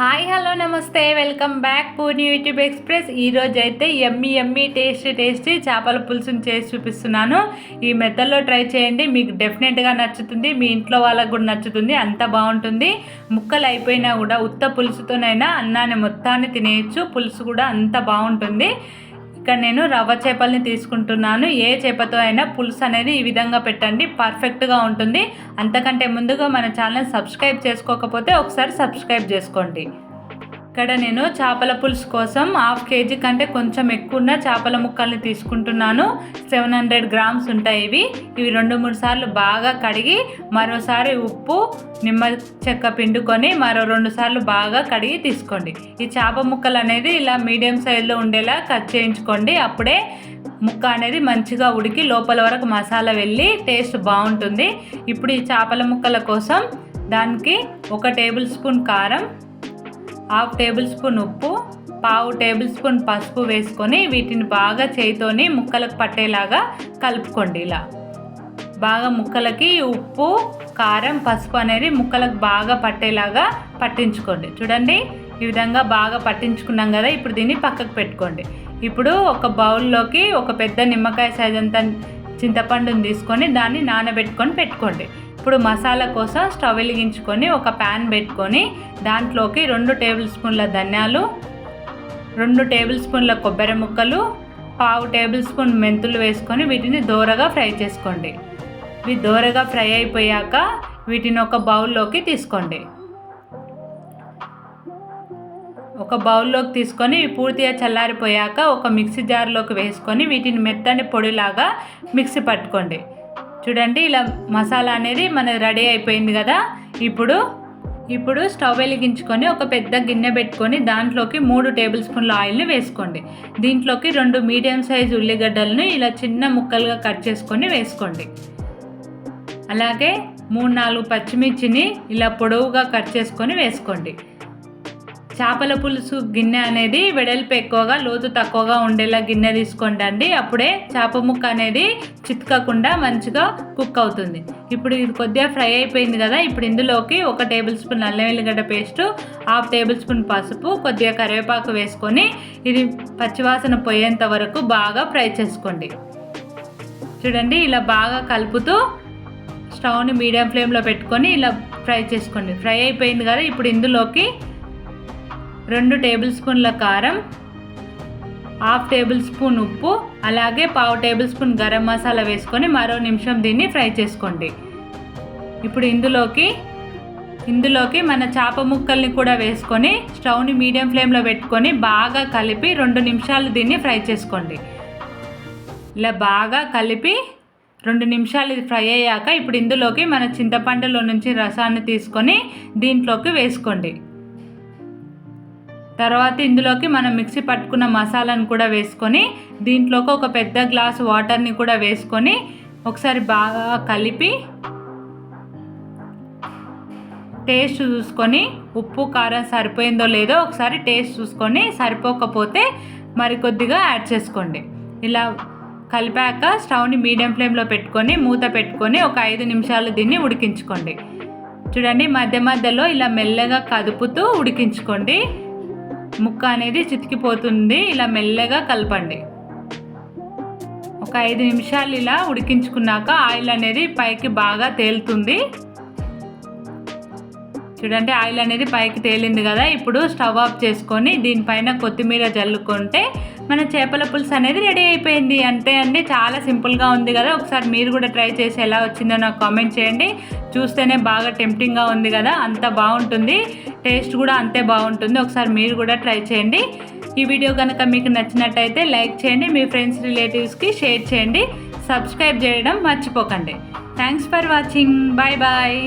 Hi hello నమస్తే welcome back పూర్ని YouTube express. ఈరోజు అయితే ఎమ్మి టేస్టీ చేపల పులుసుని చేసి చూపిస్తున్నాను. ఈ మెథడ్లో ట్రై చేయండి, మీకు డెఫినెట్గా నచ్చుతుంది, మీ ఇంట్లో వాళ్ళకు కూడా నచ్చుతుంది. అంత బాగుంటుంది. ముక్కలు అయిపోయినా కూడా ఉత్త పులుసుతోనైనా అన్నాన్ని మొత్తాన్ని తినేయచ్చు. పులుసు కూడా అంత బాగుంటుంది. ఇక్కడ నేను రవ్వ చేపల్ని తీసుకుంటున్నాను. ఏ చేపతో అయినా పులుసు అనేది ఈ విధంగా పెట్టండి, పర్ఫెక్ట్గా ఉంటుంది. అంతకంటే ముందుగా మన ఛానల్ సబ్స్క్రైబ్ చేసుకోకపోతే ఒకసారి సబ్స్క్రైబ్ చేసుకోండి. ఇక్కడ నేను చేపల పులుసు కోసం 1/2 kg కంటే కొంచెం ఎక్కువ ఉన్న చేపల ముక్కల్ని తీసుకుంటున్నాను. 700 grams ఉంటాయి. ఇవి 2-3 సార్లు బాగా కడిగి మరోసారి ఉప్పు నిమ్మ చెక్క పిండుకొని మరో 2 సార్లు బాగా కడిగి తీసుకోండి. ఈ చేప ముక్కలు అనేది ఇలా మీడియం సైజులో ఉండేలా కట్ చేయించుకోండి. అప్పుడే ముక్క అనేది మంచిగా ఉడికి లోపల వరకు మసాలా వెళ్ళి టేస్ట్ బాగుంటుంది. ఇప్పుడు ఈ చేపల ముక్కల కోసం దానికి 1 టేబుల్ స్పూన్ కారం, 1/2 టేబుల్ స్పూన్ ఉప్పు, 1/2 టేబుల్ స్పూన్ పసుపు వేసుకొని వీటిని బాగా చేయితోని ముక్కలకు పట్టేలాగా కలుపుకోండి. ఇలా బాగా ముక్కలకి ఉప్పు కారం పసుపు అనేది ముక్కలకు బాగా పట్టేలాగా పట్టించుకోండి. చూడండి, ఈ విధంగా బాగా పట్టించుకున్నాం కదా. ఇప్పుడు దీన్ని పక్కకు పెట్టుకోండి. ఇప్పుడు ఒక బౌల్లోకి ఒక పెద్ద నిమ్మకాయ సైజ్ అంత చింతపండుని తీసుకొని దాన్ని నానబెట్టుకొని పెట్టుకోండి. ఇప్పుడు మసాలా కోసం స్టవ్ వెలిగించుకొని ఒక ప్యాన్ పెట్టుకొని దాంట్లోకి 2 టేబుల్ స్పూన్ల ధనియాలు, 2 టేబుల్ స్పూన్ల కొబ్బరి ముక్కలు, 1/2 టేబుల్ స్పూన్ మెంతులు వేసుకొని వీటిని దోరగా ఫ్రై చేసుకోండి. ఇవి దోరగా ఫ్రై అయిపోయాక వీటిని ఒక బౌల్లోకి తీసుకోండి. ఒక బౌల్లోకి తీసుకొని పూర్తిగా చల్లారిపోయాక ఒక మిక్సీ జార్లోకి వేసుకొని వీటిని మెత్తని పొడిలాగా మిక్సీ పట్టుకోండి. చూడండి, ఇలా మసాలా అనేది మనది రెడీ అయిపోయింది కదా. ఇప్పుడు స్టవ్ వెలిగించుకొని ఒక పెద్ద గిన్నె పెట్టుకొని దాంట్లోకి 3 టేబుల్ స్పూన్ల ఆయిల్ని వేసుకోండి. దీంట్లోకి 2 మీడియం సైజ్ ఉల్లిగడ్డలను ఇలా చిన్న ముక్కలుగా కట్ చేసుకొని వేసుకోండి. అలాగే 3-4 పచ్చిమిర్చిని ఇలా పొడవుగా కట్ చేసుకొని వేసుకోండి. చేపల పులుసు గిన్నె అనేది వెడల్పు ఎక్కువగా లోతు తక్కువగా ఉండేలా గిన్నె తీసుకోండి. అప్పుడే చేప ముక్క అనేది చితకకుండా మంచిగా కుక్ అవుతుంది. ఇప్పుడు ఇది కొద్దిగా ఫ్రై అయిపోయింది కదా. ఇప్పుడు ఇందులోకి 1 టేబుల్ స్పూన్ అల్లం వెల్లిగడ్డ పేస్టు, 1/2 టేబుల్ స్పూన్ పసుపు, కొద్దిగా కరివేపాకు వేసుకొని ఇది పచ్చివాసన పోయేంత వరకు బాగా ఫ్రై చేసుకోండి. చూడండి, ఇలా బాగా కలుపుతూ స్టవ్ని మీడియం ఫ్లేమ్లో పెట్టుకొని ఇలా ఫ్రై చేసుకోండి. ఫ్రై అయిపోయింది కదా. ఇప్పుడు ఇందులోకి 2 టేబుల్ స్పూన్ల కారం, 1/2 టేబుల్ స్పూన్ ఉప్పు, అలాగే 1/2 టేబుల్ స్పూన్ గరం మసాలా వేసుకొని మరో నిమిషం దీన్ని ఫ్రై చేసుకోండి. ఇప్పుడు ఇందులోకి మన చేప ముక్కల్ని కూడా వేసుకొని స్టవ్ని మీడియం ఫ్లేమ్లో పెట్టుకొని బాగా కలిపి 2 నిమిషాలు దీన్ని ఫ్రై చేసుకోండి. ఇలా బాగా కలిపి 2 నిమిషాలు ఇది ఫ్రై అయ్యాక ఇప్పుడు ఇందులోకి మన చింతపండులో నుంచి రసాన్ని తీసుకొని దీంట్లోకి వేసుకోండి. తర్వాత ఇందులోకి మనం మిక్సీ పట్టుకున్న మసాలాను కూడా వేసుకొని దీంట్లోకి ఒక పెద్ద గ్లాసు వాటర్ని కూడా వేసుకొని ఒకసారి బాగా కలిపి టేస్ట్ చూసుకొని ఉప్పు కారం సరిపోయిందో లేదో ఒకసారి టేస్ట్ చూసుకొని సరిపోకపోతే మరికొద్దిగా యాడ్ చేసుకోండి. ఇలా కలిపాక స్టవ్ని మీడియం ఫ్లేమ్లో పెట్టుకొని మూత పెట్టుకొని ఒక 5 నిమిషాలు దీన్ని ఉడికించుకోండి. చూడండి, మధ్య మధ్యలో ఇలా మెల్లగా కదుపుతూ ఉడికించుకోండి. ముక్క అనేది చితికిపోతుంది. ఇలా మెల్లగా కలపండి. ఒక 5 నిమిషాలు ఇలా ఉడికించుకున్నాక ఆయిల్ అనేది పైకి బాగా తేలుతుంది. చూడండి, ఆయిల్ అనేది పైకి తేలింది కదా. ఇప్పుడు స్టవ్ ఆఫ్ చేసుకొని దీనిపైన కొత్తిమీర జల్లుకుంటే మన చేపల పులుసు అనేది రెడీ అయిపోయింది. అంతే అండి, చాలా సింపుల్గా ఉంది కదా. ఒకసారి మీరు కూడా ట్రై చేసి ఎలా వచ్చిందో నాకు కామెంట్ చేయండి. చూస్తేనే బాగా టెంప్టింగ్గా ఉంది కదా, అంత బాగుంటుంది. టేస్ట్ కూడా అంతే బాగుంటుంది. ఒకసారి మీరు కూడా ట్రై చేయండి. ఈ వీడియో కనుక మీకు నచ్చినట్టయితే లైక్ చేయండి, మీ ఫ్రెండ్స్ రిలేటివ్స్కి షేర్ చేయండి, సబ్స్క్రైబ్ చేయడం మర్చిపోకండి. Thanks for watching. Bye bye.